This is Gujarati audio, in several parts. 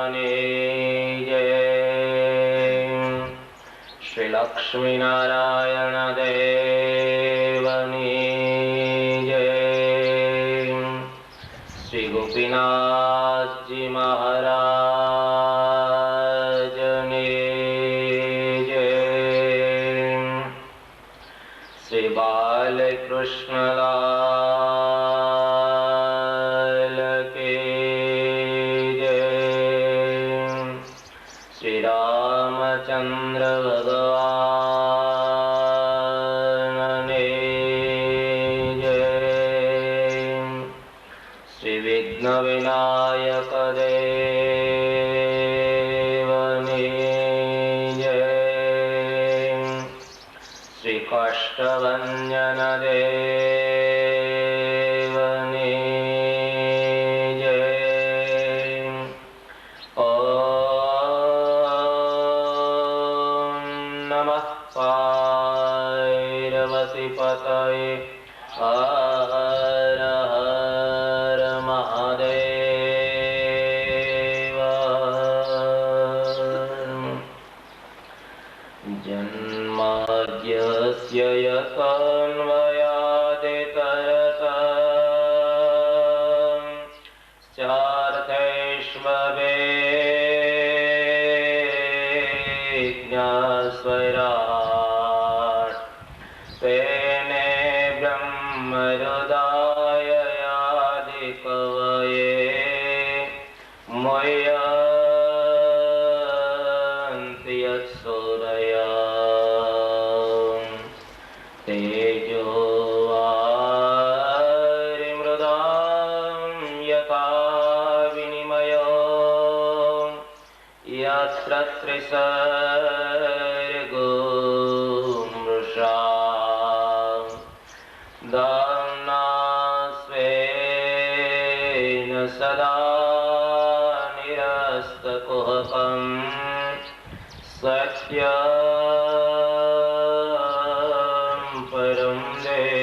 ભગવાને જય. શ્રી લક્ષ્મીનારાયણ દેવની જય. શ્રી ગોપીનાથજી મહારાજની જય. શ્રી બાલકૃષ્ણલાલ કી જય. શ્રી રામચંદ્ર ભગવાનની જય. શ્રી વિઘ્ન વિનાયક દેવની જય. શ્રી કાષ્ટભંજન દેવની જય. ઓમ નમઃ પાર્વતી પતયે. હર હર મહાદેવ. જન્માદ્યસ્ય યતન્વયાદિતરતશ્ચાર્થૈષ્વવિઘ્નસ્વરાટ્ તેને બ્રહ્મહૃદાયયાદિકવયે મુહ્યન્તિ યત્સૂરયः તેજો વારિમૃદાં યથા વિનિમયો યત્ર ત્રિસર્ગો મૃષા દામ્ના સ્વેન સદા નિરસ્તકુહકં સત્યં પરમ ધીમહિ.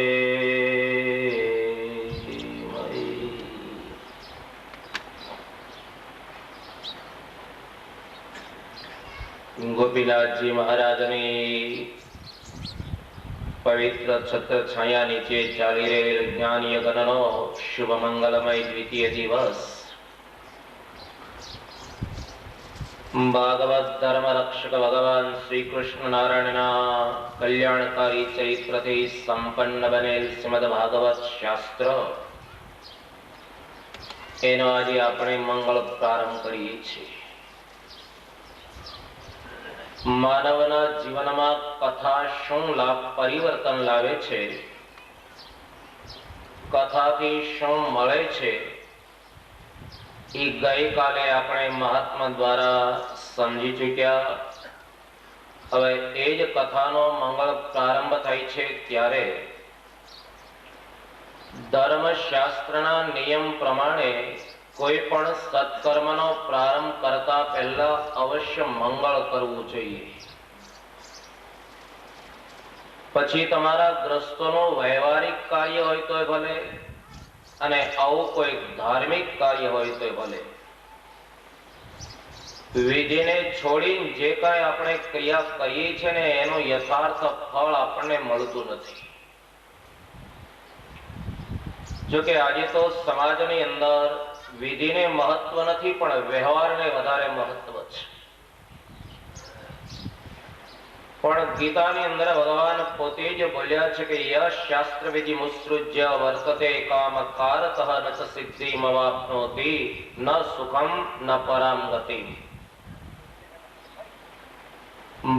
ગોપીનાથજી મહારાજની પવિત્ર છત્ર છાયા નીચે ચાલી રહેલ જ્ઞાન યજ્ઞનો શુભ મંગલમય દ્વિતીય દિવસ ભાગવત ધર્મ રક્ષક ભગવાન શ્રી કૃષ્ણ નારાયણના કલ્યાણકારી ચરિત્રથી સંપન્ન બનેલ શ્રીમદ ભાગવત શાસ્ત્ર એનો આજે આપણે મંગળ પ્રારંભ કરીએ છીએ. માનવના જીવનમાં કથા શું લાભ પરિવર્તન લાવે છે, કથાથી શું મળે છે, એ ગઈકાલે આપણે મહાત્મા દ્વારા સમજી ચૂક્યા. હવે એ જ કથાનો મંગળ પ્રારંભ થાય છે ત્યારે ધર્મશાસ્ત્રના નિયમ પ્રમાણે કોઈ પણ સત્કર્મનો પ્રારંભ કરતા પહેલા અવશ્ય મંગળ કરવું જોઈએ. પછી તમારા ગ્રસ્તોનું વ્યવહારિક કાર્ય હોય તોય ભલે, અને આવું કોઈ ધાર્મિક કાર્ય હોય તોય ભલે, વિધિને છોડીને જે કાંઈ આપણે ક્રિયા કરીએ છીએ ને એનું યથાર્થ ફળ આપણને મળતું નથી. જોકે આજે તો સમાજની અંદર વિધિને મહત્વ નથી પણ વ્યવહારને વધારે મહત્વ છે. પણ ગીતાની અંદર ભગવાન પોતે જ બોલ્યા છે કે યશ શાસ્ત્ર વિધિ મુત્સૃજ્ય વર્તતે કામ કારતઃ ન ચ સિદ્ધિમવાપ્નોતિ ન સુખમ ન પરામ ગતિ.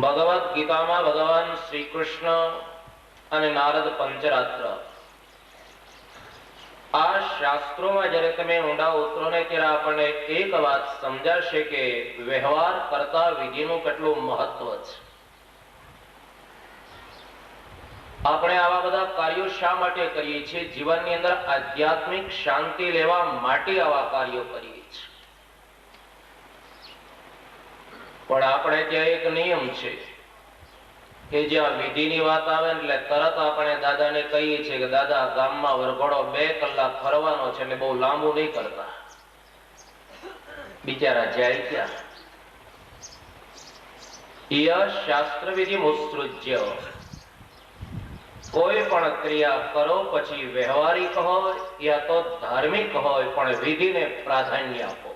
ભગવદ ગીતામાં ભગવાન શ્રી કૃષ્ણ અને નારદ પંચરાત્ર આ શાસ્ત્રોમાં જ્યારે તમે ઊંડા ઉતરો ને ત્યારે આપણને એક વાત સમજાશે કે વ્યવહાર કરતા વિધિનું કેટલું મહત્વ છે. આપણે આવા બધા કાર્યો શા માટે કરીએ છીએ? જીવનની અંદર આધ્યાત્મિક શાંતિ લેવા માટે આવા કાર્યો કરીએ છીએ. પણ આપણે ત્યાં એક નિયમ છે કે જ્યાં વિધિની વાત આવે એટલે તરત આપણે દાદાને કહીએ છીએ કે દાદા ગામમાં વરઘોડો 2 કલાક ફરવાનો છે એટલે બહુ લાંબુ નહીં કરતા. બિચારા જાય ક્યાં? યશ શાસ્ત્ર વિધિ મુત્સૃજ્ય, કોઈ પણ ક્રિયા કરો પછી વ્યવહારિક હોય યા તો ધાર્મિક હોય, પણ વિધિને પ્રાધાન્ય આપો.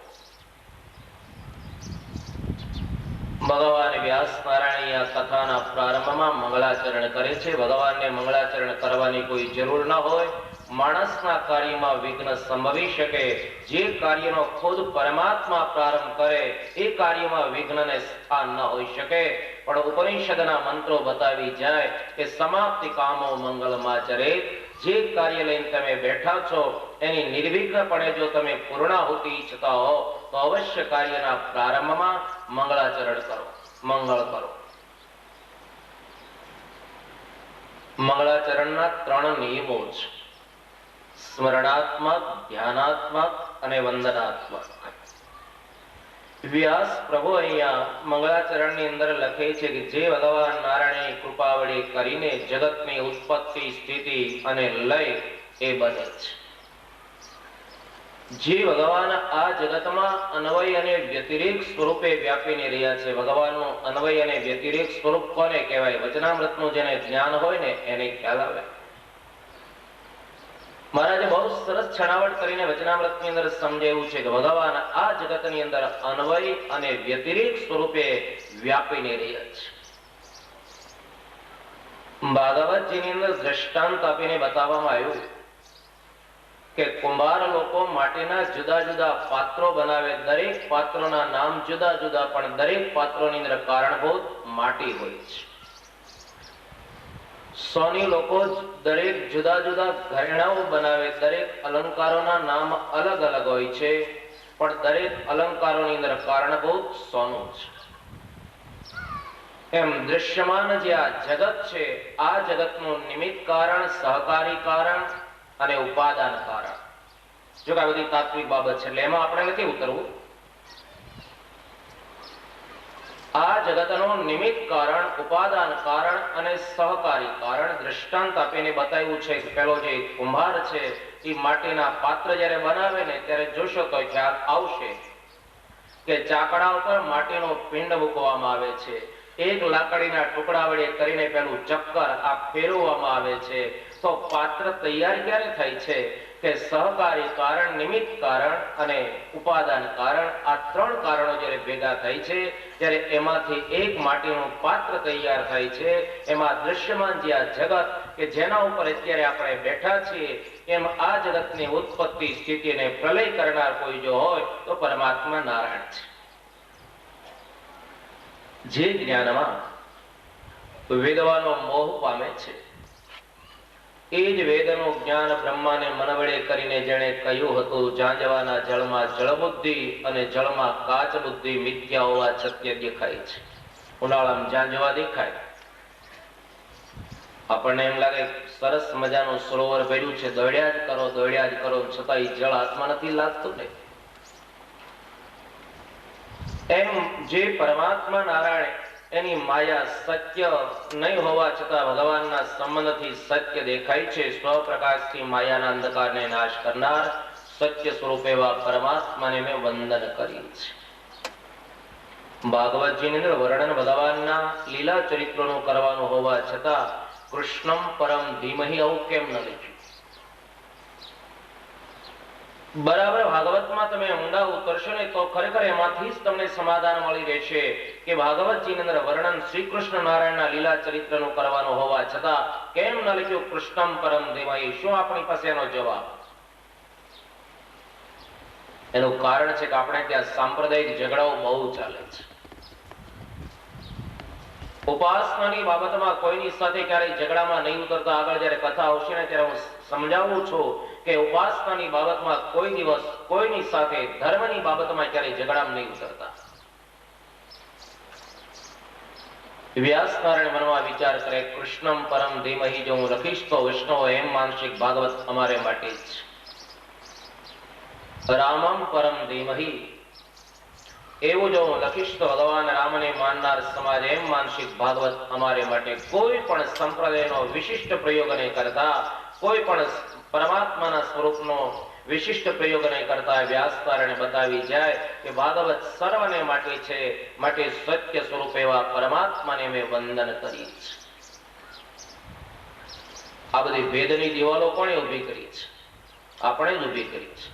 ભગવાન વ્યાસ નારાયણ આ કથાના પ્રારંભમાં મંગળાચરણ કરે છે. ભગવાનને મંગળાચરણ કરવાની કોઈ જરૂર ન હોય. માણસના કાર્યમાં વિઘ્ન સંભવી શકે. જે કાર્યનો ખુદ પરમાત્મા પ્રારંભ કરે એ કાર્યમાં વિઘ્નને સ્થાન ન હોઈ શકે. પણ ઉપનિષદના મંત્રો બતાવી જાય કે સમાપ્તિ કામો મંગલમાચરે. જે કાર્ય લઈને તમે બેઠા છો એની નિર્વિઘ્નપણે જો તમે પૂર્ણાહુતિ ઈચ્છતા હો તો અવશ્ય કાર્યના પ્રારંભમાં મંગળાચરણ કરો, મંગળ કરો. મંગળાચરણના 3 નિયમો છે: સ્મરણાત્મક, ધ્યાનાત્મક અને વંદનાત્મક. વ્યાસ પ્રભુ અહીંયા મંગળાચરણની અંદર લખે છે કે જે ભગવાન નારાયણની કૃપા વડે કરીને જગતની ઉત્પત્તિ, સ્થિતિ અને લય એ બને છે. જે ભગવાન આ જગતમાં અન્વય અને વ્યતિરેક સ્વરૂપે વ્યાપીને રહ્યા છે. ભગવાનનું અન્વય અને વ્યતિરેક સ્વરૂપ કોને કહેવાય? વચનામૃતનું જેને જ્ઞાન હોય ને એને ખ્યાલ આવે. મહારાજે બહુ સરસ છણાવટ કરીને વચનામૃતની અંદર સમજાવ્યું છે કે ભગવાન આ જગતની અંદર અન્વય અને વ્યતિરેક સ્વરૂપે વ્યાપીને રહ્યા છે. ભાગવતજીની અંદર દ્રષ્ટાંત આપીને બતાવવામાં આવ્યું કે કુંભાર લોકો માટીના જુદા જુદા પાત્રો બનાવે. દરેક પાત્રોના નામ જુદા જુદા, પણ દરેક પાત્રોની અંદર કારણભૂત માટી હોય છે. સોની લોકો દરેક જુદા જુદા ઘરેણાઓ બનાવે. દરેક અલંકારોના નામ અલગ અલગ હોય છે, પણ દરેક અલંકારોની અંદર કારણભૂત સોનું છે. એમ દૃશ્યમાન જે આ જગત છે, આ જગતનું નિમિત્ત કારણ, સહકારી કારણ અને ઉપાદાન કારણ. જો કે આ બધી તાત્વિક બાબત છે એટલે એમાં આપણે નથી ઉતરવું. આ જગતનો નિમિત્ત કારણ, ઉપાદાન કારણ અને સહકારી કારણ દ્રષ્ટાંત આપીને બતાવ્યું છે કે પેલો જે કુંભાર છે એ માટીના પાત્ર જ્યારે બનાવે ને ત્યારે જોશો તો ખ્યાલ આવશે કે ચાકડા ઉપર માટીનો પિંડ મૂકવામાં આવે છે. એક લાકડીના ટુકડા વડે કરીને પેલું ચક્કર આ ફેરવવામાં આવે છે. તો પાત્ર તૈયાર ક્યારે થાય છે કે સહકારી કારણ, નિમિત્ત કારણ અને ઉપાદાન કારણ, આ 3 કારણો જ્યારે ભેગા થાય છે ત્યારે એમાંથી એક માટીનું પાત્ર તૈયાર થાય છે. એમાં દૃશ્યમાન જે આ જગત કે જેના ઉપર અત્યારે આપણે બેઠા છીએ, એમ આ જગતની ઉત્પત્તિ, સ્થિતિ અને પ્રલય કરનાર કોઈ જો હોય તો પરમાત્મા નારાયણ છે. જે જ્ઞાનમાં વેદવાનો મોહ પામે છે એ જ વેદનું જ્ઞાન બ્રહ્માને મન વડે કરીને જેણે કહ્યું હતું, ઝાંઝવાના જળમાં જળબુદ્ધિ અને જળમાં કાચ બુદ્ધિ મિથ્યા હોવા સત્ય દેખાય છે. ઉનાળામાં ઝાંઝવા દેખાય, આપણને એમ લાગે સરસ મજાનું સરોવર ભર્યું છે, દોડ્યા જ કરો, છતાં જળ હાથમાં નથી લાગતું ને. એમ જે પરમાત્મા નારાયણ એની માયા સત્ય નહીં હોવા છતાં ભગવાનના સંબંધથી સત્ય દેખાય છે. સ્વપ્રકાશથી માયાના અંધકારને નાશ કરનાર સત્ય સ્વરૂપ એવા પરમાત્માને મેં વંદન કર્યું છે. ભાગવતજીની અંદર વર્ણન ભગવાનના લીલા ચરિત્રોનું કરવાનું હોવા છતાં કૃષ્ણમ પરમ ધીમહિ આવું કેમ ન લખ્યું? બરાબર ભાગવતમાં તમે ઊંડા ઉતરશો ને તો ખરેખર એમાંથી જ તમને સમાધાન મળી રહેશે કે ભાગવતજીની અંદર વર્ણન શ્રી કૃષ્ણ નારાયણના લીલા ચરિત્રનું કરવાનું હોવા છતાં કેમ ન લખ્યું કૃષ્ણમ પરમ ધીમહિ? શું આપણી પાસે એનો જવાબ? એનું કારણ છે કે આપણે ત્યાં સાંપ્રદાયિક ઝઘડાઓ બહુ ચાલે છે. ઉપાસનાની બાબતમાં કોઈની સાથે ક્યારેય ઝઘડામાં નહીં ઉતરતા. આગળ જયારે કથા આવશે ને ત્યારે હું સમજાવું છું કે ઉપાસનાની બાબતમાં કોઈ દિવસ કોઈની સાથે ધર્મની બાબતમાં ક્યારેય ઝઘડામાં નહીં ઉતરતા. વ્યાસ નારાયણ મનમાં વિચાર કરે, કૃષ્ણમ પરમ ધીમહિ જો હું લખીશ તો વૈષ્ણવ એમ માનશે ભાગવત અમારે માટે જ. રામમ પરમ ધીમહિ એવું જો હું લખીશ તો ભગવાન રામને માનનાર સમાજ એમ માનશે ભાગવત અમારે માટે. કોઈ પણ સંપ્રદાયનો વિશિષ્ટ પ્રયોગ નહીં કરતા, કોઈ પણ પરમાત્માના સ્વરૂપનો વિશિષ્ટ પ્રયોગ નહીં કરતા વ્યાસકારણે બતાવી જાય કે ભાગવત સર્વને માટે છે, માટે સત્ય સ્વરૂપ એવા પરમાત્માને મેં વંદન કરી છે. આ બધી ભેદની દિવાલો કોણે ઉભી કરી છે? આપણે જ ઉભી કરી છે.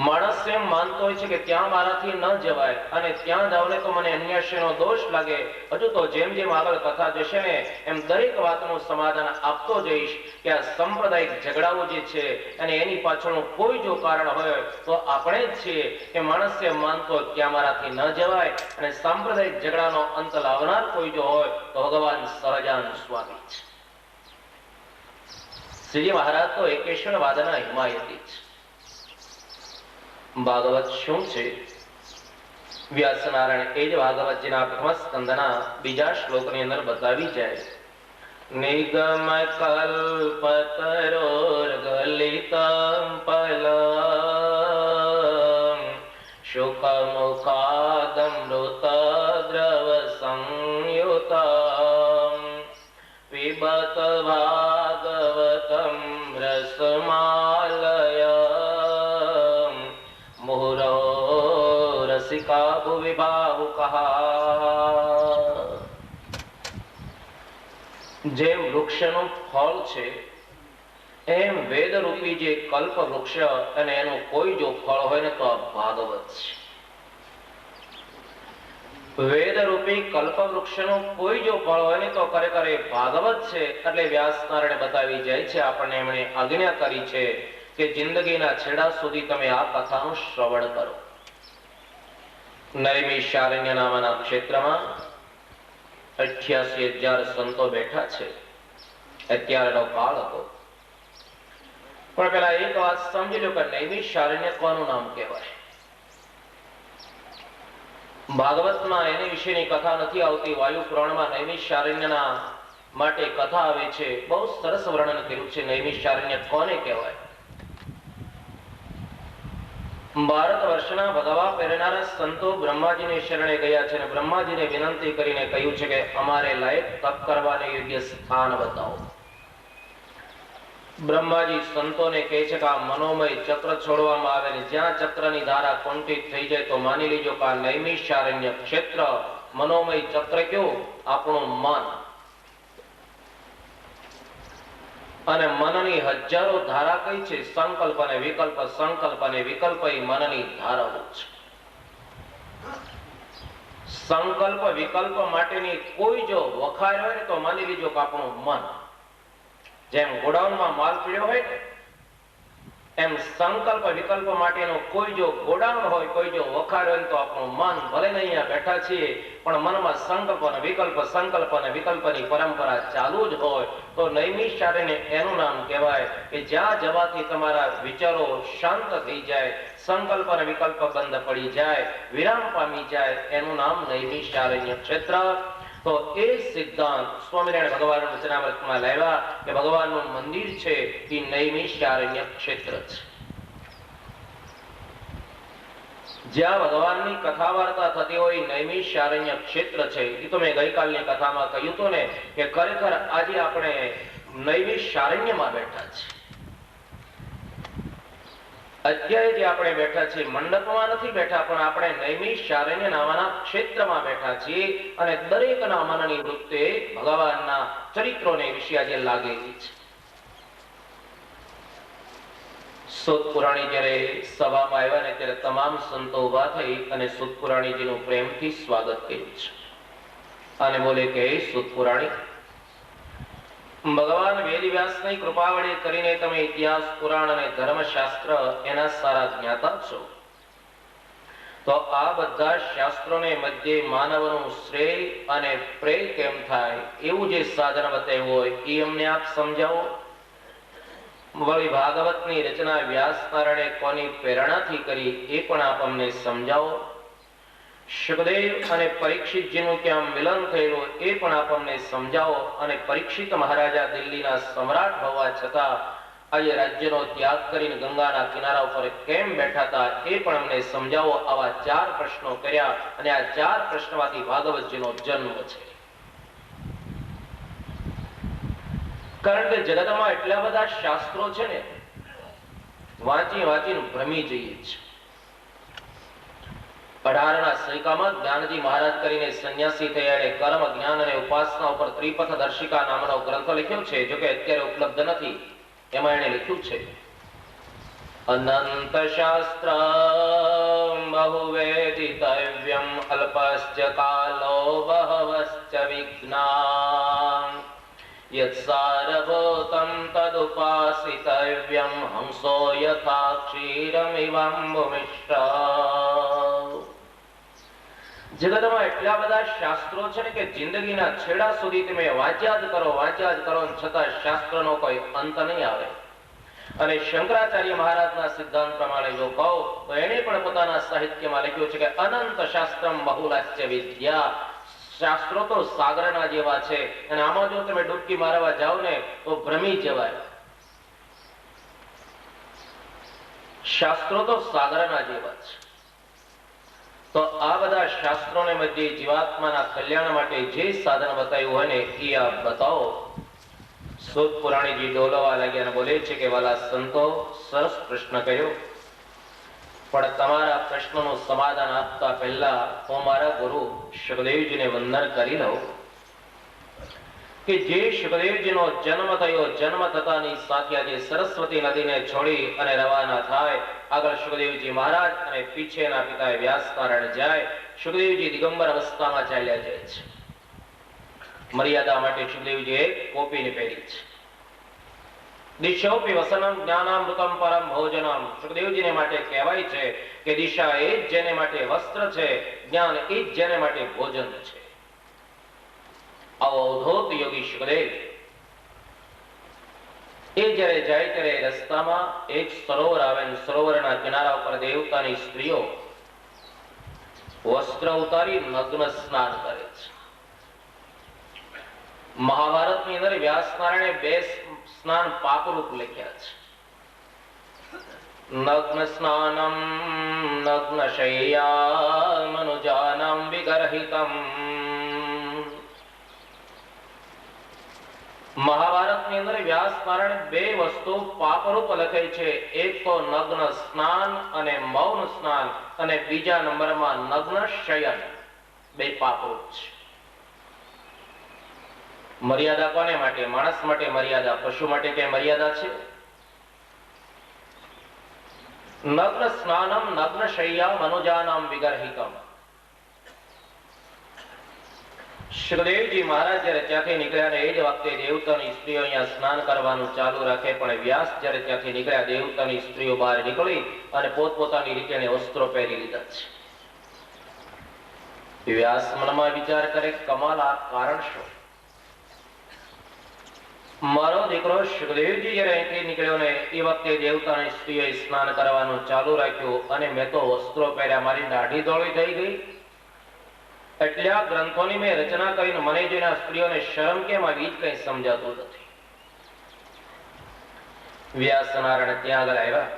માણસ એમ માનતો હોય છે કે ત્યાં મારાથી ન જવાય અને ત્યાં જાવ ને તો મને અન્યાશ્યનો દોષ લાગે. હજુ તો જેમ જેમ આગળ કથા જશે ને એમ દરેક વાતનું સમાધાન આપતો જઈશ કે આ સાંપ્રદાયિક ઝઘડાઓ જે છે અને એની પાછળનું કોઈ જો કારણ હોય તો આપણે જ છીએ કે માણસ એમ માનતો ત્યાં મારાથી ન જવાય અને સાંપ્રદાયિક ઝઘડાનો અંત લાવનાર કોઈ જો હોય તો ભગવાન સહજાનંદ સ્વામી છે. શ્રીજી મહારાજ તો એકેશ્વરવાદના હિમાયતી છે. ભાગવત શું છે? વ્યાસનારાયણ એ જ ભાગવતજીના પ્રથમ સ્કંદના બીજા શ્લોકની અંદર બતાવી જાય. નિગમ કલ્પતરોર્ગલિતં ફલં શુકમુખાદમૃત દ્રવ સંયુતં પિબત ભાગવતં રસમાલયં મુહુરો રસિકા ભુવિ ભાવુકઃ. જેમ વૃક્ષનું ફળ છે એમ વેદરૂપી જે કલ્પ વૃક્ષ અને એનું કોઈ જો ફળ હોય ને તો આ ભાગવત છે. વેદરૂપી કલ્પ વૃક્ષનું કોઈ જો ફળ હોય ને તો ખરેખર એ ભાગવત છે. એટલે વ્યાસનારાયણ બતાવી જાય છે, આપણને એમણે આજ્ઞા કરી છે કે જિંદગીના છેડા સુધી તમે આ કથાનું શ્રવણ કરો. નૈમિષારણ્ય નામના ક્ષેત્રમાં 88,000 સંતો બેઠા છે. અત્યારનો કાળ હતો. પણ પેલા એક વાત સમજી લો કે નૈમિષારણ્ય કોનું નામ કહેવાય? ભાગવતમાં એની વિશેની કથા નથી આવતી. વાયુ પુરાણમાં નૈમિષારણ્યના માટે કથા આવે છે. બહુ સરસ વર્ણન કર્યું છે નૈમિષારણ્ય કોને કહેવાય. ભારત વર્ષના ભગવા પહેરનારા સંતો બ્રહ્માજીને શરણે ગયા છે અને બ્રહ્માજીને વિનંતી કરીને કહ્યું છે કે અમારે લાયક તપ કરવાને યોગ્ય સ્થાન બતાવો. બ્રહ્માજી સંતોને કહે છે કે આ મનોમય ચક્ર છોડવામાં આવે ને જ્યાં ચક્રની ધારા કુંઠિત થઈ જાય તો માની લીજો કે આ નૈમિષારણ્ય ક્ષેત્ર મનોમય ચક્ર કેવું? આપણું મન. અને મનની હજારો ધારા કઈ છે? સંકલ્પ અને વિકલ્પ. સંકલ્પ અને વિકલ્પ એ મનની ધારાઓ છે. સંકલ્પ વિકલ્પ માટેની કોઈ જો વખાર હોય ને તો માની લીજો કે આપણું મન. જેમ ગોડાઉનમાં માલ પીડ્યો હોય ને એમ સંકલ્પ વિકલ્પ માટેનો કોઈ જો ગોડાઉન હોય, કોઈ જો વખાર હોય તો આપણું મન. ભલે ને અહીંયા બેઠા છીએ પણ મનમાં સંકલ્પ અને વિકલ્પની પરંપરા ચાલુ જ હોય તો નૈમિષારણ્ય એનું નામ કહેવાય કે જ્યાં જવાથી તમારા વિચારો શાંત થઈ જાય, સંકલ્પ અને વિકલ્પ બંધ પડી જાય, વિરામ પામી જાય, એનું નામ નૈમિષારણ્ય ક્ષેત્ર. તો એ સિદ્ધાંત સ્વામિનારાયણ ભગવાન વચનામૃતમાં લાવ્યા કે ભગવાનનું મંદિર છે એ નૈમિષારણ્ય ક્ષેત્ર છે. જ્યાં ભગવાનની કથા વાર્તા થતી હોય નૈમિષારણ્ય ક્ષેત્ર છે. એ તો મેં ગઈકાલની કથામાં કહ્યું હતું ને કે ખરેખર આજે આપણે નૈમિષારણ્યમાં બેઠા છીએ. અત્યારે જે આપણે બેઠા છીએ મંડપમાં નથી બેઠા, પણ આપણે નૈમિષારણ્ય નામના ક્ષેત્રમાં બેઠા છીએ અને દરેકના મનની વૃત્તિ ભગવાનના ચરિત્રોને વિશે આજે લાગેલી છે. સુત પુરાણી જયારે સભામાં આવ્યા ને ત્યારે તમામ સંતો ઉભા થઈ અને સુત પુરાણીજીનું પ્રેમથી સ્વાગત કર્યું છે અને બોલે કે હે સુત પુરાણી, ભગવાન વેદવ્યાસની કૃપા વડે કરીને તમે ઇતિહાસ, પુરાણ અને ધર્મશાસ્ત્ર એના સારા જ્ઞાતા છો. તો આ બધા શાસ્ત્રોને મધ્યે માનવનું શ્રેય અને પ્રેય કેમ થાય એવું જે સાધન બતાવ્યું હોય એ અમને આપ સમજાવો. વળી ભાગવતની રચના વ્યાસનારાયણે કોની પ્રેરણાથી કરી એ પણ આપ અમને સમજાવો. સુખદેવ અને પરીક્ષિતજીનું ક્યાં મિલન થયેલું એ પણ આપ અમને સમજાવો. અને પરીક્ષિત મહારાજા દિલ્હીના સમ્રાટ હોવા છતાં આજે રાજ્યનો ત્યાગ કરીને ગંગાના કિનારા ઉપર કેમ બેઠા હતા એ પણ અમને સમજાવો. આવા 4 પ્રશ્નો કર્યા અને આ 4 પ્રશ્નમાંથી ભાગવતજીનો જન્મ છે. કારણ કે જગતમાં એટલા બધા શાસ્ત્રો છે ને વાંચી વાંચીને ભ્રમી જઈએ છીએ. 18ના સૈકામાં જ્ઞાનજી મહારાજ કરીને સંન્યાસી થયા એને કર્મ, જ્ઞાન અને ઉપાસના ઉપર ત્રિપથ દર્શિકા નામનો ગ્રંથ લખ્યો છે, જો કે અત્યારે ઉપલબ્ધ નથી. એમાં એને લખ્યું છે અનંત શાસ્ત્ર બહુવેદિતવ્યમ અલ્પશ્ચ કાલો બહવશ્ચ વિઘ્નાન યત્સારભૂતં તદુપાસિતવ્યમ હંસો યથા ક્ષીરમિવમ્બુમિષ્ટ. જગતમાં એટલા બધા શાસ્ત્રો છે ને કે જિંદગીના છેડા સુધી તમે વાંચ્યા જ કરો છતાં શાસ્ત્રનો કોઈ અંત નહીં આવે. અને શંકરાચાર્ય મહારાજના સિદ્ધાંત પ્રમાણે જો કહો તો એને પણ પોતાના સાહિત્યમાં લખ્યું છે કે અનંત શાસ્ત્રમ બહુલાસ્ય વિદ્યા. શાસ્ત્રો તો સાગરના જેવા છે અને આમાં જો તમે ડૂબકી મારવા જાઓ ને તો ભ્રમી જવાય. શાસ્ત્રો તો સાગરના જેવા છે. તો આ બધા શાસ્ત્રોને મધ્ય જીવાત્માના કલ્યાણ માટે જે સાધન બતાવ્યું હોય ને એ આપ બતાવો. સૂત પુરાણીજી ડોલવા લાગ્યા અને બોલે છે કે વાલા સંતો, સરસ પ્રશ્ન કર્યો, પણ તમારા પ્રશ્નનું સમાધાન આપતા પહેલા હું મારા ગુરુ શુકદેવજીને વંદન કરી લઉં કે જે શુકદેવજીનો જન્મ થયો, જન્મ થતાની સાથે આજે સરસ્વતી નદીને છોડી અને રવાના થાય. આગળ શુકદેવજી મહારાજ અને પીછેના પિતા વ્યાસ નારાયણ જાય. શુકદેવજી દિગંબર અવસ્થામાં ચાલ્યા જાય છે. મર્યાદા માટે શુકદેવજી એક કોપીને પહેરી છે. દિશોપી વસનમ જ્ઞાનામૃતમ પરમ ભોજનમ. શુકદેવજીને માટે કહેવાય છે કે દિશા એ જ જેને માટે વસ્ત્ર છે, જ્ઞાન એ જ જેને માટે ભોજન છે. આવો અવધૂત યોગી શુકદેવ એ જ્યારે જાય ત્યારે રસ્તામાં એક સરોવર આવે. સરોવરના કિનારા ઉપર દેવતાની સ્ત્રીઓ વસ્ત્ર ઉતારી નગ્ન સ્નાન કરે છે. મહાભારતની અંદર વ્યાસ નારાયણે 2 સ્નાન પાપરૂપ લખ્યા છે. નગ્ન સ્નાનમ નગ્ન શય્યા મનુજાનમ વિગર્હિતમ. મહાભારતની અંદર વ્યાસ નારાયણ 2 વસ્તુ પાપરૂપ લખે છે. એક તો નગ્ન સ્નાન અને મૌન સ્નાન, અને બીજા નંબરમાં નગ્ન શયન. 2 પાપરૂપ છે. મર્યાદા કોને માટે? માણસ માટે મર્યાદા. પશુ માટે કઈ મર્યાદા છે? નગ્ન સ્નાનમ નગ્ન શય્યા મનુજાનમ વિગર્હિતમ. શુકદેવજી મહારાજ જયારે ત્યાંથી નીકળ્યા ને એ જ વખતે દેવતાની સ્ત્રીઓ અહીંયા સ્નાન કરવાનું ચાલુ રાખે. પણ વ્યાસ જયારે ત્યાંથી નીકળ્યા, દેવતાની સ્ત્રીઓ બહાર નીકળી અને પોતપોતાની રીતે વસ્ત્રો પહેરી લીધા છે. વ્યાસ મનમાં વિચાર કરે, કમાલ, આ કારણ શું? મારો દીકરો શુકદેવજી જયારે અહીંથી નીકળ્યો ને એ વખતે દેવતાની સ્ત્રીઓએ સ્નાન કરવાનું ચાલુ રાખ્યું અને મેં તો વસ્ત્રો પહેર્યા. મારી દાઢી ધોળી થઈ ગઈ. એટલા ગ્રંથોની મેં રચના કરીને મને જોઈને સ્ત્રીઓને શરમ કેમ આવી જ કઈ સમજાતું નથી. વ્યાસ નારાયણ ત્યાં આગળ આવ્યા.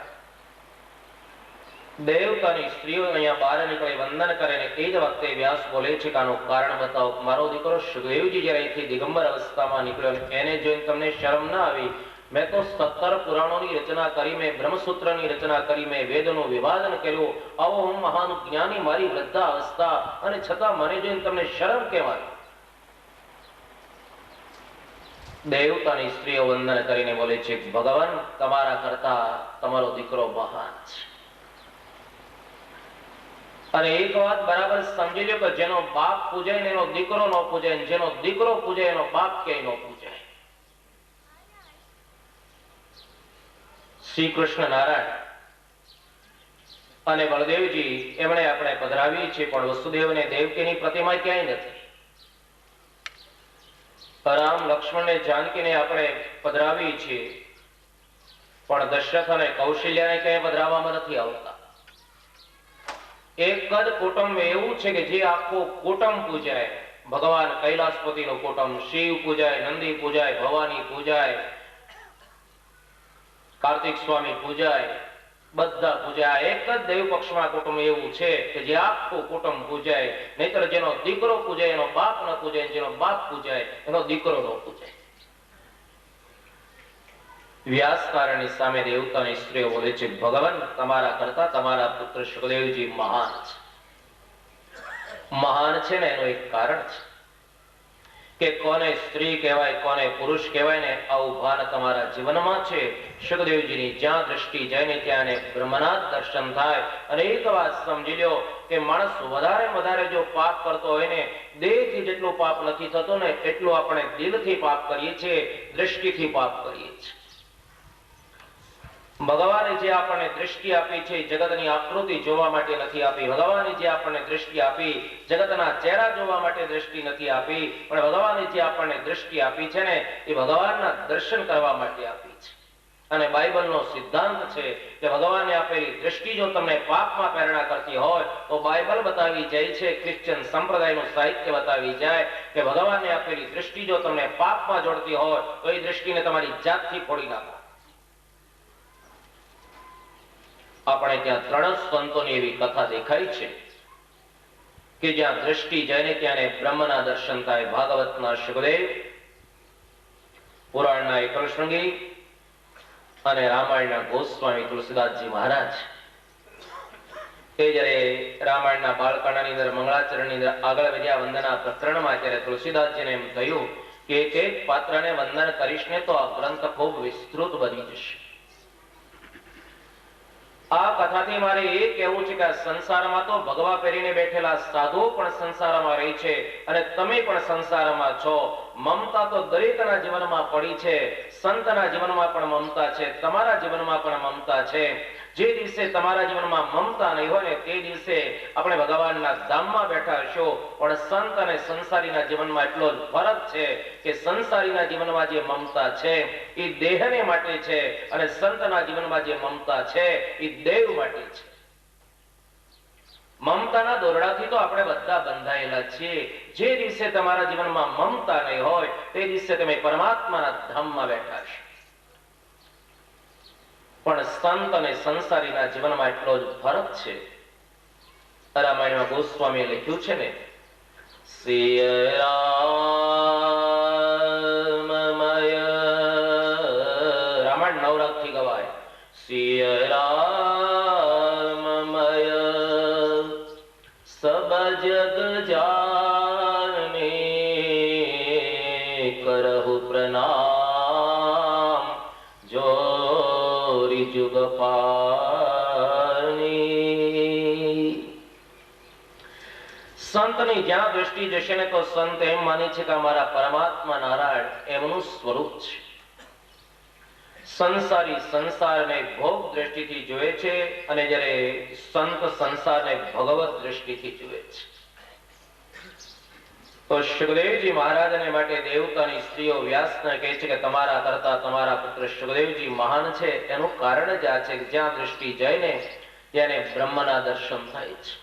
દેવતાની સ્ત્રીઓ અહીંયા બહાર નીકળી વંદન કરે ને એ જ વખતે વ્યાસ બોલે છે કે આનું કારણ બતાવો. મારો દીકરો શુકદેવજી જયારે અહીંથી દિગંબર અવસ્થામાં નીકળ્યો એને જોઈને તમને શરમ ના આવી? મેં તો 17 પુરાણોની રચના કરી, મેં બ્રહ્મસૂત્રની રચના કરી, મેં વેદનું વિભાજન કર્યું. આવો હું મહાન જ્ઞાની, મારી વૃદ્ધા અવસ્થા, અને છતાં મને જોઈને તમને શરમ કેમ આવી? દેવતાની સ્ત્રીઓ વંદન કરીને બોલે છે, ભગવાન, તમારા કરતા તમારો દીકરો મહાન છે. અને એક વાત બરાબર સમજી લો કે જેનો બાપ પૂજાય ને એનો દીકરો નો પૂજાય, જેનો દીકરો પૂજાય એનો બાપ ક્યાંય નો પૂજાય. શ્રી કૃષ્ણ નારાયણ અને બળદેવજી એમણે આપણે પધરાવી છે, પણ વસુદેવ અને દેવકીની પ્રતિમા ક્યાંય નથી. રામ, લક્ષ્મણ ને જાનકીને આપણે પધરાવી છે, પણ દશરથ અને કૌશલ્યાને ક્યાંય પધરાવવામાં નથી આવતા. એક જ કુટુંબ એવું છે કે જે આખું કુટુંબ પૂજાય. ભગવાન કૈલાસપતિ નું કુટુંબ, શિવ પૂજાય, નંદી પૂજાય, ભવાની પૂજાય, કાર્તિક સ્વામી પૂજાય, બધા પૂજાય. એક જ દેવ પક્ષમાં કુટુંબ એવું છે કે જે આખું કુટુંબ પૂજાય. નહીતર જેનો દીકરો પૂજાય એનો બાપ ન પૂજાય, જેનો બાપ પૂજાય એનો દીકરો ન પૂજાય. વ્યાસકારની સામે દેવતાની સ્ત્રીઓ બોલે છે, ભગવાન તમારા કરતા તમારા પુત્ર સુખદેવજી મહાન છે. મહાન છે ને એનું એક કારણ છે કે કોને સ્ત્રી કહેવાય કોને પુરુષ કહેવાય ને આવું ભાન તમારા જીવનમાં છે. સુખદેવજીની જ્યાં દ્રષ્ટિ જાય ને ત્યાં બ્રહ્મના દર્શન થાય. અને એક વાત સમજી લ્યો કે માણસ વધારે જો પાપ કરતો હોય ને, દેહથી જેટલું પાપ નથી થતું ને એટલું આપણે દિલથી પાપ કરીએ છીએ, દ્રષ્ટિથી પાપ કરીએ છીએ. ભગવાને જે આપણને દ્રષ્ટિ આપી છે જગતની આકૃતિ જોવા માટે નથી આપી. ભગવાને જે આપણને દ્રષ્ટિ આપી જગતના ચહેરા જોવા માટે દ્રષ્ટિ નથી આપી, પણ ભગવાને જે આપણને દ્રષ્ટિ આપી છે ને એ ભગવાનના દર્શન કરવા માટે આપી છે. અને બાઇબલનો સિદ્ધાંત છે કે ભગવાને આપેલી દ્રષ્ટિ જો તમને પાપમાં પ્રેરણા કરતી હોય તો બાઇબલ બતાવી જાય છે, ક્રિશ્ચન સંપ્રદાયનું સાહિત્ય બતાવી જાય કે ભગવાને આપેલી દ્રષ્ટિ જો તમને પાપમાં જોડતી હોય તો એ દ્રષ્ટિને તમારી જાતથી ફોડી નાખો. આપણે ત્યાં 3 સંતોની એવી કથા દેખાય છે કે જ્યાં દ્રષ્ટિ જઈને ત્યાં બ્રહ્મના દર્શન થાય. ભાગવતના સુખદેવ, પુરાણના એકલશૃંગી અને રામાયણના ગોસ્વામી તુલસીદાસજી મહારાજ. એ જયારે રામાયણના બાળકાંડની અંદર મંગળાચરણની અંદર આગળ વધ્યા વંદના પ્રકરણમાં, ત્યારે તુલસીદાસજીને એમ થયું કે એક પાત્રને વંદન કરીશ ને તો આ ગ્રંથ ખૂબ વિસ્તૃત બની જશે. આ કથાથી મારે એ કહેવું છે કે આ સંસારમાં તો ભગવા પહેરીને બેઠેલા સાધુઓ પણ સંસારમાં રહે છે અને તમે પણ સંસારમાં છો. મમતા તો દરેકના જીવનમાં પડી છે. સંતના જીવનમાં પણ મમતા છે, તમારા જીવનમાં પણ મમતા છે. જે દિવસે તમારા જીવનમાં મમતા નહીં હોય ને તે દિવસે આપણે ભગવાનના ધામમાં બેઠા હશો. પણ સંત અને સંસારીના જીવનમાં એટલો જ ફરક છે કે સંસારીના જીવનમાં જે મમતા છે એ દેહને માટે છે અને સંતના જીવનમાં જે મમતા છે એ દેવ માટે છે. મમતાના દોરડાથી તો આપણે બધા બંધાયેલા છીએ. જે દિવસે તમારા જીવનમાં મમતા નહીં હોય તે દિવસે તમે પરમાત્માના ધામમાં બેઠા છો. પણ સંત અને સંસારીના જીવનમાં એટલો જ ફરક છે. રામાયણમાં ગોસ્વામીએ લખ્યું છે ને, સિય રામમય, રામાયણ નવરાગથી ગવાય. સિય રામમય સબ જગ જાને કરહુ પ્રણામ જોરી જુગ પાની. સંતની જ્યાં દ્રષ્ટિ જશે ને તો સંત એમ માને છે કે અમારા પરમાત્મા નારાયણ એમનું સ્વરૂપ છે. સંસારી સંસારને ભોગ દ્રષ્ટિથી જોવે છે અને જ્યારે સંત સંસારને ભગવત દ્રષ્ટિથી જોવે છે. તો સુખદેવજી મહારાજને માટે દેવતાની સ્ત્રીઓ વ્યાસને કહે છે કે તમારા કરતા તમારા પુત્ર સુખદેવજી મહાન છે. એનું કારણ જ આ છે કે જ્યાં દ્રષ્ટિ જાય ને ત્યાં બ્રહ્મના દર્શન થાય છે.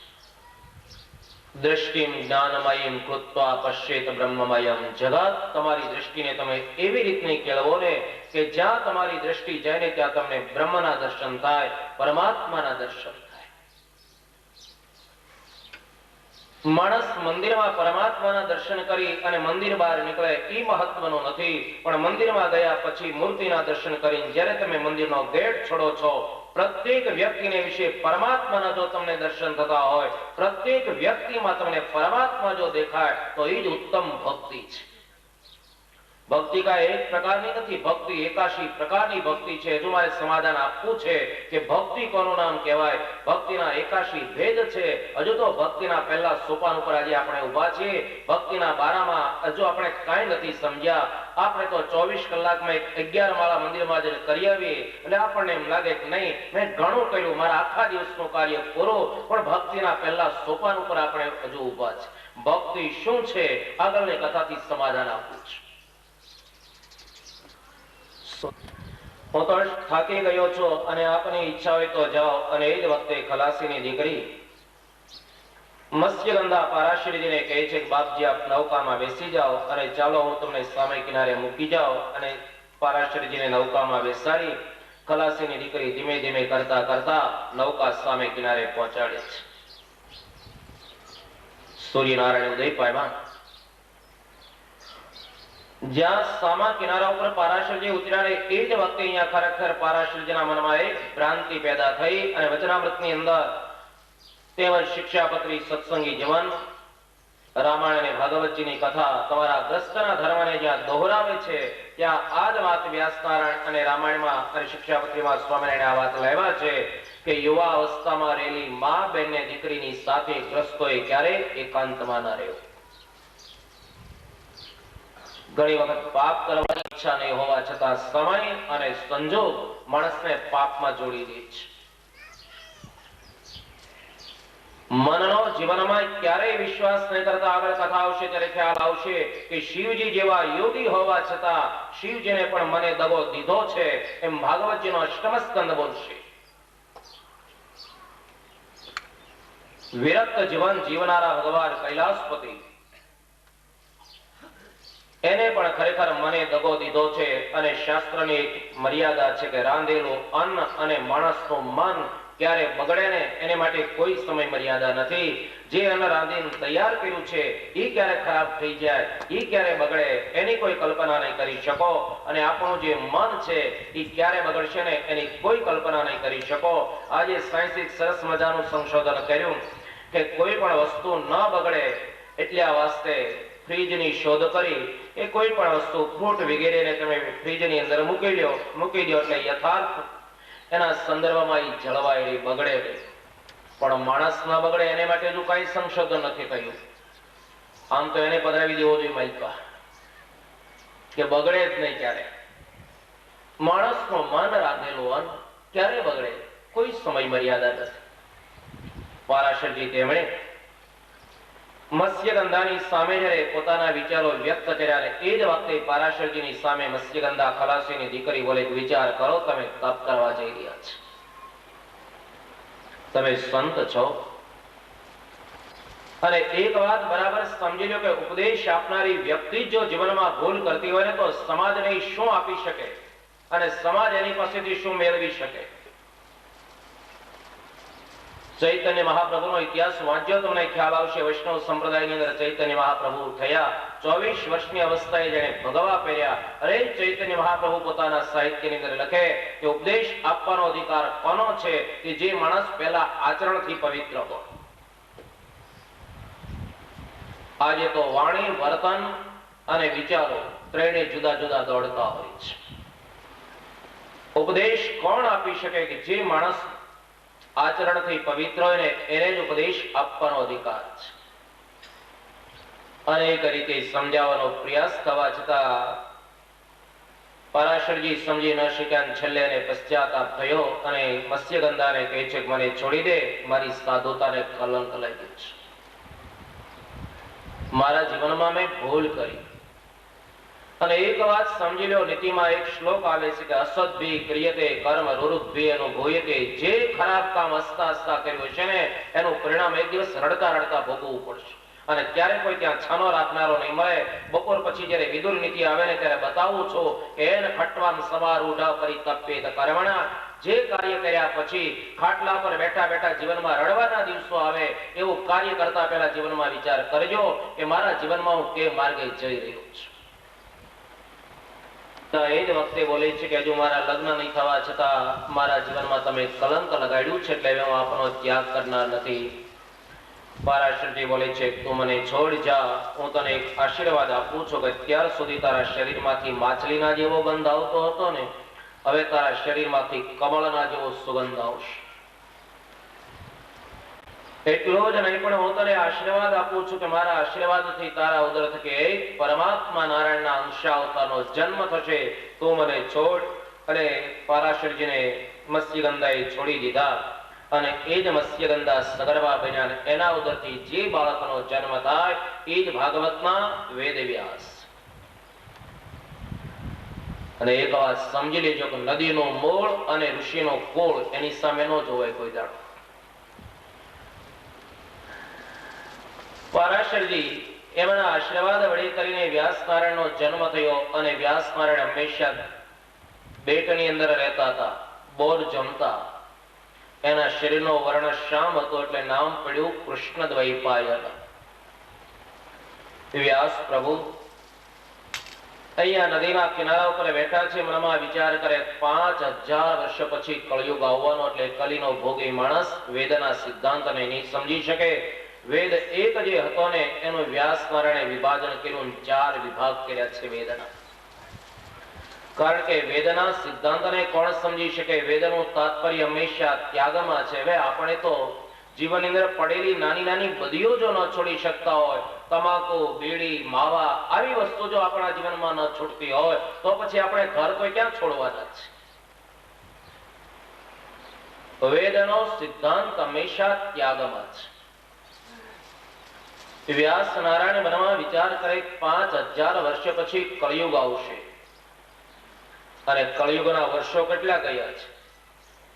દ્રષ્ટિમ જ્ઞાનમયમ કૃત્વા પશ્યેત બ્રહ્મમયમ જગત. તમારી દ્રષ્ટિને તમે એવી રીતની કેળવો ને કે જ્યાં તમારી દ્રષ્ટિ જાય ને ત્યાં તમને બ્રહ્મના દર્શન થાય, પરમાત્માના દર્શન થાય. માણસ મંદિરમાં પરમાત્માના દર્શન કરી અને મંદિર બહાર નીકળે એ મહત્વનું નથી, પણ મંદિરમાં ગયા પછી મૂર્તિના દર્શન કરીને જ્યારે તમે મંદિરનો ગેટ છોડો છો, પ્રત્યેક વ્યક્તિને વિશે પરમાત્માના જો તમને દર્શન થતા હોય, પ્રત્યેક વ્યક્તિમાં તમને પરમાત્મા જો દેખાય તો એ જ ઉત્તમ ભક્તિ છે. ભક્તિ કા એક પ્રકારની નથી, ભક્તિ 81 પ્રકારની ભક્તિ છે. હજુ મારે સમાધાન આપવું છે કે ભક્તિ કોનું નામ કહેવાય. ભક્તિના 81 ભેદ છે. હજુ તો ભક્તિના પહેલા સોપાન ઉપર આજે આપણે ઉભા છીએ. ભક્તિના બારામાં હજુ આપણે કાંઈ નથી સમજ્યા. આપણે તો 24 કલાકમાં 11 માળા મંદિરમાં જઈને કરી આવીએ એટલે આપણને એમ લાગે કે નહીં મેં ઘણું કર્યું, મારા આખા દિવસનું કાર્ય પૂરું. પણ ભક્તિના પહેલા સોપાન ઉપર આપણે હજુ ઉભા છે. ભક્તિ શું છે આગળની કથાથી સમાધાન આપવું છે. હું તો થાકી ગયો છું અને આપની ઈચ્છા હોય તો જાઓ. અને એ જ વખતે ખલાસીની દીકરી મત્સ્યગંધા પારાશરીજીને કહે છે કે બાપજી આપ નૌકામાં બેસી જાઓ અને ચાલો હું તમને સામે કિનારે મૂકી જાઉં. અને પારાશરીજીને નૌકામાં બેસાડી ખલાસીની દીકરી ધીમે ધીમે કરતા કરતા નૌકા સામે કિનારે પહોંચાડે છે. સૂર્યનારાયણ ઉદય પામ્યા. જ્યાં સામા કિનારા ઉપર પારાશરજી ઉતર્યા એ જ વખતે અહીંયા ખરેખર પારાશરજીના મનમાં એક ભ્રાંતિ પેદા થઈ અને વચનામૃતની અંદર તેમજ શિક્ષાપત્રી સત્સંગી જીવન રામાયણ અને ભાગવતજીની કથા તમારા ગ્રસ્તના ધર્મને જ્યાં દોહરાવે છે ત્યાં આ જ વાત વ્યાસનારાયણ અને રામાયણમાં અને શિક્ષાપત્રીમાં સ્વામિનારાયણ આ વાત લાવ્યા છે કે યુવા અવસ્થામાં રહેલી મા બેન ને દીકરીની સાથે ગ્રસ્તોએ ક્યારેય એકાંતમાં ન રહેવું. ઘણી વખત પાપ કરવાની ઈચ્છા નહીં હોવા છતાં સમય અને સંજોગ માણસને પાપમાં જોડી દે છે. મનનો જીવનમાં ક્યારેય વિશ્વાસ નહીં કરતા આગળ કથા આવશે ત્યારે ખ્યાલ આવશે કે શિવજી જેવા યોગી હોવા છતાં શિવજીને પણ મને દગો દીધો છે એમ ભાગવતજીનો અષ્ટમ સ્કંદ બોલશે. વિરક્ત જીવન જીવનારા ભગવાન કૈલાસપતિ એને પણ ખરેખર મને દગો દીધો છે અને શાસ્ત્રની એક મર્યાદા છે કે રાંધેલું અન્ન અને માણસનું મન ક્યારે બગડે ને એને માટે કોઈ સમય મર્યાદા નથી. જે અન્ન રાંધીને તૈયાર કર્યું છે એ ક્યારે ખરાબ થઈ જાય, એ ક્યારે બગડે એની કોઈ કલ્પના નહીં કરી શકો. અને આપણું જે મન છે એ ક્યારે બગડશે ને એની કોઈ કલ્પના નહીં કરી શકો. આજે સાયન્સિક સરસ મજાનું સંશોધન કર્યું કે કોઈ પણ વસ્તુ ન બગડે એટલે આ વાસ્તે ફ્રીજની શોધ કરી. એ કોઈ પણ વસ્તુ ફ્રૂટ વગેરેને તમે ફ્રીજની અંદર મૂકી દો એટલે યથાર્થ એના સંદર્ભમાં એ જળવાયેલી બગડે નહીં. પણ માણસ ન બગડે એને માટે હજુ કઈ સંશોધન નથી થયું. આમ તો એને પધરાવી દેવો જોઈએ માઇકા કે બગડે જ નહીં ક્યારે. માણસનું મન રાંધેલું અન્ન ક્યારે બગડે કોઈ સમય મર્યાદા નથી. પારાશરજી તેમણે મત્સ્યગંધાની સામે જ્યારે પોતાના વિચારો વ્યક્ત કર્યા અને એ જ વખતે પારાશરજીની સામે મત્સ્યગંધા ખલાસીની દીકરી બોલે વિચાર કરો, તમે તપ કરવા જઈ રહ્યા છો, તમે સંત છો. અને એક વાત બરાબર સમજી લો કે ઉપદેશ આપનારી વ્યક્તિ જો જીવનમાં ભૂલ કરતી હોય ને તો સમાજને શું આપી શકે અને સમાજ એની પાસેથી શું મેળવી શકે. ચૈતન્ય મહાપ્રભુનો ઇતિહાસ વાંચ્યો તમને ખ્યાલ આવશે. વૈષ્ણવ સંપ્રદાયની અંદર ચૈતન્ય મહાપ્રભુ થયા. 24 વર્ષની અવસ્થાએ જેને ભગવા પહેર્યા. અરે ચૈતન્ય મહાપ્રભુ પોતાના સાહિત્યની અંદર લખે કે ઉપદેશ આપવાનો અધિકાર કોનો છે કે જે માણસ પહેલા આચરણથી પવિત્ર હોય. આજે તો વાણી, વર્તન અને વિચારો ત્રણે જુદા જુદા દોડતા હોય છે. ઉપદેશ કોણ આપી શકે કે જે માણસ આચરણથી પવિત્ર હોય ને એને જ ઉપદેશ આપવાનો અધિકાર છે. અનેક રીતે સમજાવવાનો પ્રયાસ થવા છતાં પરાશરજી સમજી ન શક્યા. છેલ્લે એને પશ્ચાતાપ થયો અને મત્સ્યગંધાને કહે છે કે મને છોડી દે, મારી સાધુતાને કલંક લાગ્યું છે, મારા જીવનમાં મેં ભૂલ કરી. અને એક વાત સમજી લો, નીતિમાં એક શ્લોક આવે છે કે અસદ્ભિ ક્રિયતે કર્મ રુરુદ્ભિ અનુભૂયતે. જે ખરાબ કામ હસતા હસતા કર્યું છે ને એનું પરિણામ એક દિવસ રડતા રડતા ભોગવવું પડશે. અને ક્યારે કોઈ ત્યાં છાનો રાખનારો નહીં મળે. બપોર પછી જયારે વિદુર નીતિ આવે ને ત્યારે બતાવું છું કે એને ખટવાન સવાર ઉઠા કરી તપેત કર્મણા. જે કાર્ય કર્યા પછી ખાટલા પર બેઠા બેઠા જીવનમાં રડવાના દિવસો આવે એવું કાર્ય કરતા પહેલા જીવનમાં વિચાર કરજો કે મારા જીવનમાં હું કે માર્ગે જઈ રહ્યો છું. એ જ વખતે બોલે છે કે હજુ મારા લગ્ન નહીં થવા છતાં મારા જીવનમાં તમે કલંક લગાડ્યું છે એટલે હું આપનો ત્યાગ કરનાર નથી. પારાશરજી બોલે છે તું મને છોડ જા, હું તને એક આશીર્વાદ આપું છું કે અત્યાર સુધી તારા શરીરમાંથી માછલીના જેવો ગંધ આવતો હતો ને, હવે તારા શરીરમાંથી કમળના જેવો સુગંધ આવશે. એટલો જ નહીં પણ હું તને આશીર્વાદ આપું છું કે મારા આશીર્વાદથી તારા ઉદર થકી એક પરમાત્મા નારાયણના અંશાવતારનો જન્મ થશે. તું મને છોડ. અને પારાશરજીને મત્સ્યગંધાએ છોડી દીધા અને એ જ મત્સ્યગંધા સગર્ભા બન્યા અને એના ઉદરથી જે બાળકનો જન્મ થાય એ જ ભાગવતના વેદવ્યાસ. અને એક વાત સમજી લેજો કે નદીનું મૂળ અને ઋષિનો કુળ એની સામે ન જોવાય કોઈ દાડો. પારાશરજી એમના આશીર્વાદ વડે કરીને વ્યાસનારાયણનો જન્મ થયો અને વ્યાસનારાયણ હંમેશા બેટની અંદર રહેતા હતા, બોર જમતા. એના શરીરનો વર્ણ શ્યામ હતો એટલે નામ પડ્યું કૃષ્ણદ્વૈપાયન. વ્યાસ પ્રભુ અહીંયા નદીના કિનારા ઉપર બેઠા છે, મનમાં વિચાર કરે 5000 વર્ષ પછી કળિયુગ આવવાનો, એટલે કલીનો ભોગી માણસ વેદના સિદ્ધાંતને નહીં સમજી શકે. વેદ એક જે હતો ને એનું વ્યાસ નારાયણે વિભાજન કર્યું, 4 વિભાગ કર્યા છે વેદના. કારણ કે વેદના સિદ્ધાંતને કોણ સમજી શકે? વેદનું તાત્પર્ય હંમેશા ત્યાગમાં છે. હવે આપણે તો જીવનની અંદર પડેલી નાની નાની બદીઓ જો ન છોડી શકતા હોય, તમાકુ, બીડી, માવા આવી વસ્તુ જો આપણા જીવનમાં ન છૂટતી હોય, તો પછી આપણે ઘર તો ક્યાં છોડવાના છે? વેદનો સિદ્ધાંત હંમેશા ત્યાગમાં છે. વ્યાસ નારાયણ મનમાં વિચાર કરે 5000 વર્ષ પછી કળિયુગ આવશે. અને કળિયુગના વર્ષો કેટલા ગયા છે?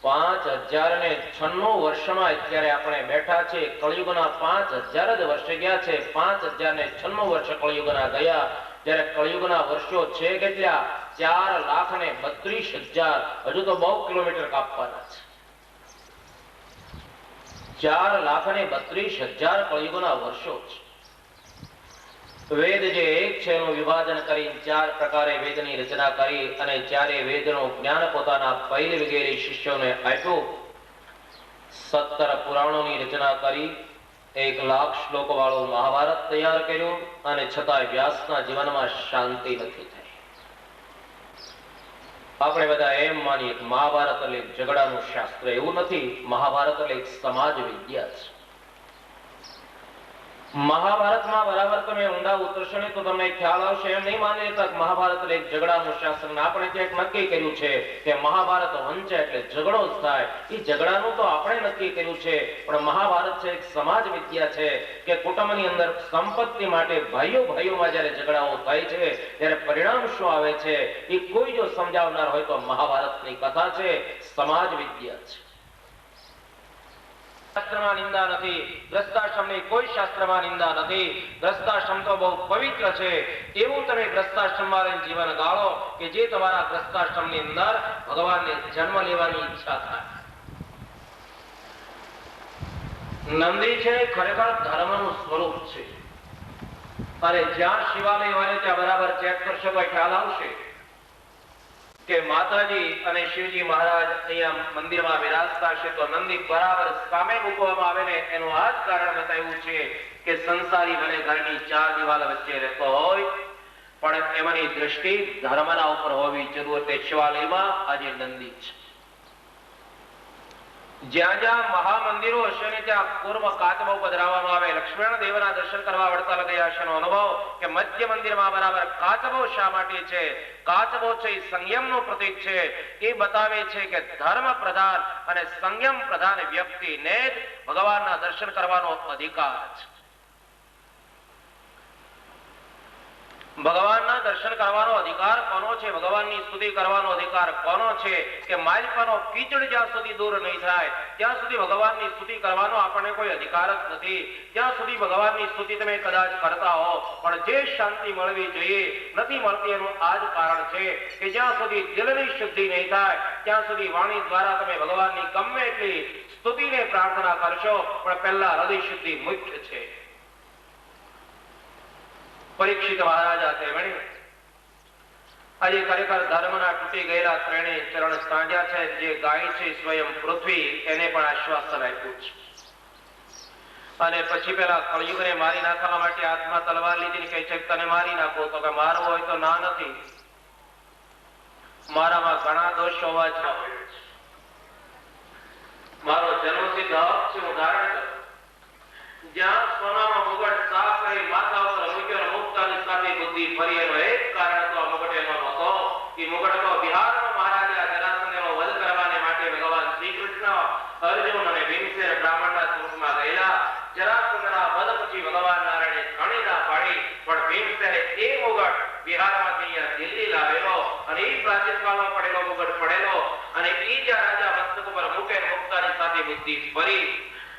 5096 વર્ષમાં અત્યારે આપણે બેઠા છે. કળિયુગના 5000 જ વર્ષ ગયા છે. 5096 વર્ષ કળિયુગના ગયા. જ્યારે કળિયુગના વર્ષો છે કેટલા? 4,32,000. હજુ તો 2 કિલોમીટર કાપવાના છે. 4,32,000 કળિયુગના વર્ષો છે. વેદ જે એક છે એનું વિભાજન કરી 4 પ્રકારે વેદની રચના કરી અને 4 વેદનું જ્ઞાન પોતાના પહેલ વગેરે શિષ્યોને આપ્યું. 17 પુરાણોની રચના કરી, 1 લાખ શ્લોક વાળું મહાભારત તૈયાર કર્યું. અને છતાં વ્યાસના જીવનમાં શાંતિ નથી થઈ. આપણે બધા એમ માનીએ કે મહાભારત એટલે ઝઘડાનું શાસ્ત્ર. એવું નથી. મહાભારત એટલે એક સમાજ વિદ્યા છે. મહાભારતમાં બરાબર તમે ઊંડા ઉતરશો ને તો તમને ખ્યાલ આવશે. એમ નહીં માની લેતા કે મહાભારત એટલે એક ઝઘડાનું શાસ્ત્ર. આપણે ક્યાંક નક્કી કર્યું છે કે મહાભારત વંચે એટલે ઝઘડો જ થાય. એ ઝઘડાનું તો આપણે નક્કી કર્યું છે, પણ મહાભારત છે એક સમાજ વિદ્યા છે કે કુટુંબની અંદર સંપત્તિ માટે ભાઈઓ ભાઈઓમાં જયારે ઝઘડાઓ થાય છે ત્યારે પરિણામ શું આવે છે એ કોઈ જો સમજાવનાર હોય તો મહાભારતની કથા છે. સમાજ વિદ્યા છે. શાસ્ત્રમાં નિંદા નથી, ગ્રસ્તાશ્રમની કોઈ શાસ્ત્રમાં નિંદા નથી. ગ્રસ્તાશ્રમ તો બહુ પવિત્ર છે. એવું તમે ગ્રસ્તાશ્રમમાં રહીને જીવન ગાળો કે જે તમારા ગ્રસ્તાશ્રમની અંદર ભગવાનને જન્મ લેવાની ઈચ્છા થાય. નંદી છે ખરેખર ધર્મનું સ્વરૂપ છે. અને જ્યાં શિવાલય હોય ત્યાં બરાબર ચેક કરશો તો ખ્યાલ આવશે કે માતાજી અને શિવજી મહારાજ અહીંયા મંદિરમાં વિરાજતા છે તો નંદી બરાબર સામે મૂકવામાં આવે ને એનું આ જ કારણ બતાવ્યું છે કે સંસારી ભલે ઘરની 4 દિવાલ વચ્ચે રહેતો હોય પણ એમની દ્રષ્ટિ ધર્મના ઉપર હોવી જરૂર. તે શિવાલયમાં આજે નંદી છે. જ્યાં જ્યાં મહામંદિરો હશે ને ત્યાં પૂર્વ કાચબો પધરાવવામાં આવે. લક્ષ્મણ દેવના દર્શન કરવા વડતાલ ગયા છે નો અનુભવ કે મધ્ય મંદિરમાં બરાબર કાચબો શા માટે છે? કાચબો છે સંયમનું પ્રતીક છે. એ બતાવે છે કે ધર્મ પ્રધાન અને સંયમ પ્રધાન વ્યક્તિને જ ભગવાનના દર્શન કરવાનો અધિકાર છે. ભગવાનના દર્શન કરવાનો અધિકાર કોનો છે? ભગવાનની સ્તુતિ કરવાનો અધિકાર કોનો છે? કે માલિકાનો કીચડ જ્યાં સુધી દૂર નહીં થાય ત્યાં સુધી ભગવાનની સ્તુતિ કરવાનો આપણને કોઈ અધિકાર જ નથી. ત્યાં સુધી ભગવાનની સ્તુતિ તમે કદાચ કરતા હો પણ જે શાંતિ મળવી જોઈએ નથી મળતી. એનું આ જ કારણ છે કે જ્યાં સુધી દિલની શુદ્ધિ નહીં થાય ત્યાં સુધી વાણી દ્વારા તમે ભગવાનની ગમે એટલી સ્તુતિને પ્રાર્થના કરશો પણ પહેલા હૃદય શુદ્ધિ મુખ્ય છે. પરીક્ષિત મહારાજા તેમણે આજે ખરેખર ધર્મના તૂટી ગયેલા ત્રણેય ચરણ સાંજ્યા છે. જે ગાય છે સ્વયં પૃથ્વી એને પણ આશ્વાસન આપ્યું છે. અને પછી પેલા કળિયુગને મારી નાખવા માટે હાથમાં તલવાર લીધી કહે છે તને મારી નાખો. તો કે મારવો હોય તો ના નથી, મારામાં ઘણા દોષ હોવા છતાં મારો જન્મસિદ્ધ હક છે હું ધારણ કરું. જ્યાં સોનામાં મુગટ સાફ કરી માથા ઉપર મૂક્યો મુક્તાની સાથે બુદ્ધિ ફરી એનો એક કારણ તો મુગટ એનો હતો કે મુગટ તો બિહારના મહારાજા જરાસંઘનો વધ કરવાને માટે ભગવાન શ્રી કૃષ્ણ અર્જુન અને ભીમસેન બ્રાહ્મણના સ્વરૂપમાં ગયેલા. જરાસંઘના વધ પછી ભગવાન નારાયણે ઘણી ના પાડી પણ ભીમસેને એ મુગટ બિહારમાંથી અહીંયા દિલ્હી લાવેલો અને એ પ્રાચીન કાળમાં પડેલો મુગટ પડેલો અને એ જ્યાં રાજા મસ્તક ઉપર મૂકે મુક્તાની સાથે બુદ્ધિ ફરી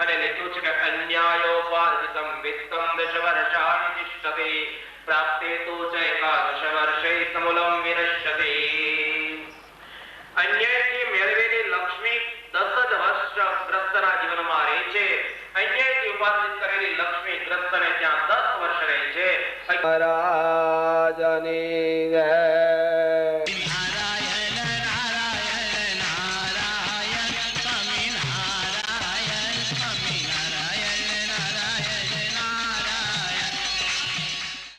અને લખ્યું છે કે અન્યાયોપાર્જિતમ વિત્તમ દશવર્ષાણિ તિષ્ઠતિ પ્રાપ્તે તુ ચ એકાદશ વર્ષે સમૂલમ વિનશ્યતિ. અન્યાયથી મેળવેલી લક્ષ્મી 10 જ વર્ષ ગ્રસ્તના જીવનમાં રહે છે. અન્યાયથી ઉપાર્જિત કરેલી લક્ષ્મી ગ્રસ્તને ત્યાં 10 વર્ષ રહે છે. મહારાજની